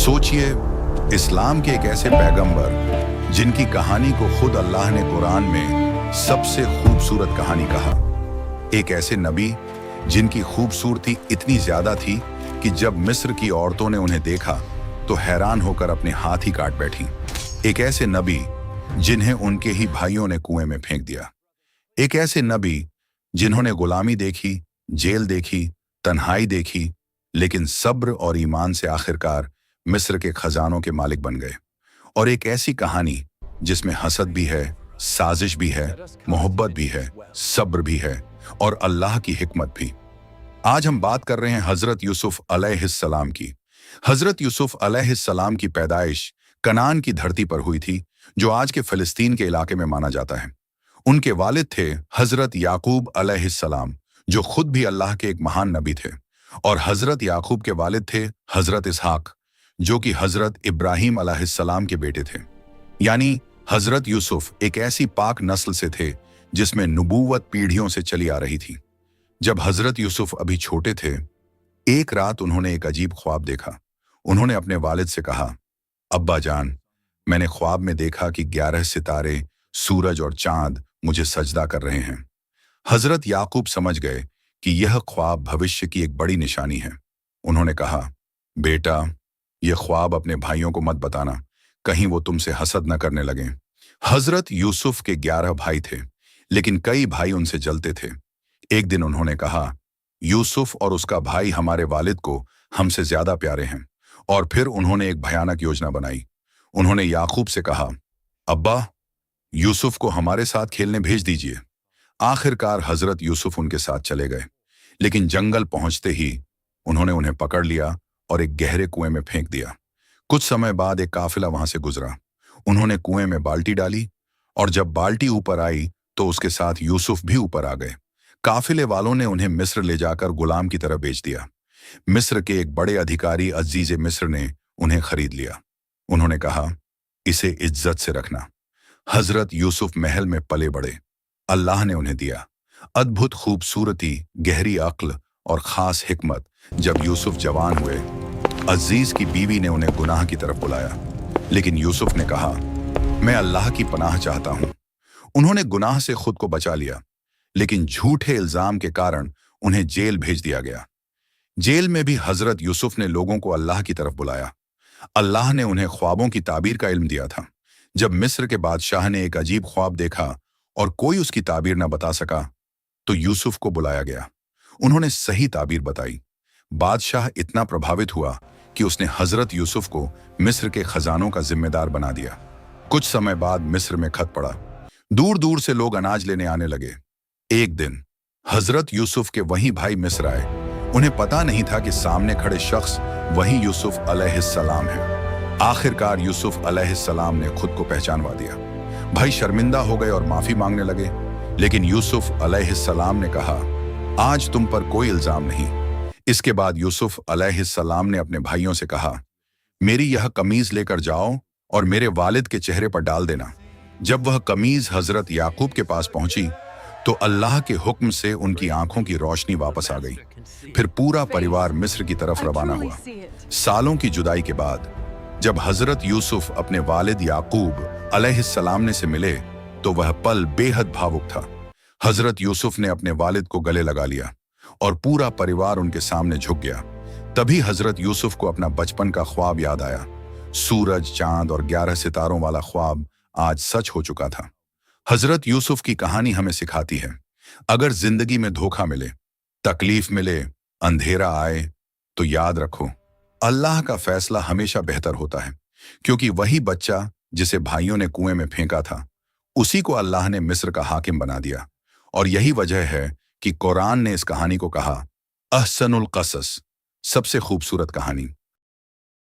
सोचिए, इस्लाम के एक ऐसे पैगंबर जिनकी कहानी को खुद अल्लाह ने कुरान में सबसे खूबसूरत कहानी कहा। एक ऐसे नबी जिनकी खूबसूरती इतनी ज्यादा थी कि जब मिस्र की औरतों ने उन्हें देखा तो हैरान होकर अपने हाथ ही काट बैठी। एक ऐसे नबी जिन्हें उनके ही भाइयों ने कुएं में फेंक दिया। एक ऐसे नबी जिन्होंने गुलामी देखी, जेल देखी, तन्हाई देखी, लेकिन सब्र और ईमान से आखिरकार मिस्र के खजानों के मालिक बन गए। और एक ऐसी कहानी जिसमें हसद भी है, साजिश भी है, मोहब्बत भी है, सब्र भी है और अल्लाह की हिकमत भी। आज हम बात कर रहे हैं हजरत यूसुफ अलैहिस्सलाम की। हजरत यूसुफ अलैहिस्सलाम की पैदाइश कनान की धरती पर हुई थी, जो आज के फिलिस्तीन के इलाके में माना जाता है। उनके वालिद थे हजरत याकूब अलैहिस्सलाम, जो खुद भी अल्लाह के एक महान नबी थे, और हजरत याकूब के वालिद थे हजरत इसहाक, जो कि हजरत इब्राहिम अलैहिस्सलाम के बेटे थे। यानी हजरत यूसुफ एक ऐसी पाक नस्ल से थे जिसमें नबूवत पीढ़ियों से चली आ रही थी। जब हजरत यूसुफ अभी छोटे थे, एक रात उन्होंने एक अजीब ख्वाब देखा। उन्होंने अपने वालिद से कहा, अब्बा जान, मैंने ख्वाब में देखा कि 11 सितारे, सूरज और चांद मुझे सजदा कर रहे हैं। हजरत याकूब समझ गए कि यह ख्वाब भविष्य की एक बड़ी निशानी है। उन्होंने कहा, बेटा, यह ख्वाब अपने भाइयों को मत बताना, कहीं वो तुमसे हसद न करने लगें। हजरत यूसुफ के 11 भाई थे, लेकिन कई भाई उनसे जलते थे। एक दिन उन्होंने कहा, यूसुफ और उसका भाई हमारे वालिद को हमसे ज्यादा प्यारे हैं। और फिर उन्होंने एक भयानक योजना बनाई। उन्होंने याकूब से कहा, अब्बा, यूसुफ को हमारे साथ खेलने भेज दीजिए। आखिरकार हजरत यूसुफ उनके साथ चले गए, लेकिन जंगल पहुंचते ही उन्होंने उन्हें पकड़ लिया और एक गहरे कुएं में फेंक दिया। कुछ समय बाद एक काफिला वहां से गुजरा। उन्होंने कुएं में बाल्टी डाली और जब बाल्टी ऊपर आई तो उसके साथ यूसुफ भी ऊपर आ गए। काफिले वालों ने उन्हें मिस्र ले जाकर गुलाम की तरह बेच दिया। मिस्र के एक बड़े अधिकारी अजीज मिस्र ने उन्हें खरीद लिया। उन्होंने कहा, इसे इज्जत से रखना। हजरत यूसुफ महल में पले बड़े। अल्लाह ने उन्हें दिया अद्भुत खूबसूरती, गहरी अक्ल और खास हिकमत। जब यूसुफ जवान हुए, अजीज की बीवी ने उन्हें गुनाह की तरफ बुलाया, लेकिन यूसुफ ने कहा, मैं अल्लाह की पनाह चाहता हूं। उन्होंने गुनाह से खुद को बचा लिया, लेकिन झूठे इल्जाम के कारण उन्हें जेल भेज दिया गया। जेल में भी हजरत यूसुफ ने लोगों को अल्लाह की तरफ बुलाया। अल्लाह ने उन्हें ख्वाबों की ताबीर का इल्म दिया था। जब मिस्र के बादशाह ने एक अजीब ख्वाब देखा और कोई उसकी ताबीर न बता सका, तो यूसुफ को बुलाया गया। उन्होंने सही ताबीर बताई। बादशाह इतना प्रभावित हुआ कि उसने हजरत यूसुफ को मिस्र के खजानों का जिम्मेदार बना दिया। कुछ समय बाद मिस्र में खत पड़ा। दूर दूर से लोग अनाज लेने आने लगे। एक दिन हजरत यूसुफ के वही भाई मिस्र आए। उन्हें पता नहीं था कि सामने खड़े शख्स वही यूसुफ अलैहिस्सलाम है। आखिरकार यूसुफ अलैहिस्सलाम ने खुद को पहचानवा दिया। भाई शर्मिंदा हो गए और माफी मांगने लगे, लेकिन यूसुफ अलैहिस्सलाम ने कहा, आज तुम पर कोई इल्जाम नहीं। इसके बाद यूसुफ अलैहिस्सलाम ने अपने भाइयों से कहा, मेरी यह कमीज लेकर जाओ और मेरे वालिद के चेहरे पर डाल देना। जब वह कमीज हजरत याकूब के पास पहुंची तो अल्लाह के हुक्म से उनकी आंखों की रोशनी वापस आ गई। फिर पूरा परिवार मिस्र की तरफ रवाना हुआ। सालों की जुदाई के बाद जब हजरत यूसुफ अपने वालिद याकूब अलैहिस्सलाम से मिले तो वह पल बेहद भावुक था। हजरत यूसुफ ने अपने वालिद को गले लगा लिया और पूरा परिवार उनके सामने झुक गया। तभी हजरत यूसुफ को अपना बचपन का ख्वाब याद आया। सूरज, चांद और 11 सितारों वाला ख्वाब आज सच हो चुका था। हजरत यूसुफ की कहानी हमें सिखाती है, अगर जिंदगी में धोखा मिले, तकलीफ मिले, अंधेरा आए, तो याद रखो, अल्लाह का फैसला हमेशा बेहतर होता है। क्योंकि वही बच्चा जिसे भाइयों ने कुएं में फेंका था, उसी को अल्लाह ने मिस्र का हाकिम बना दिया। और यही वजह है कि कुरान ने इस कहानी को कहा, अहसनुल क़सस, सबसे खूबसूरत कहानी।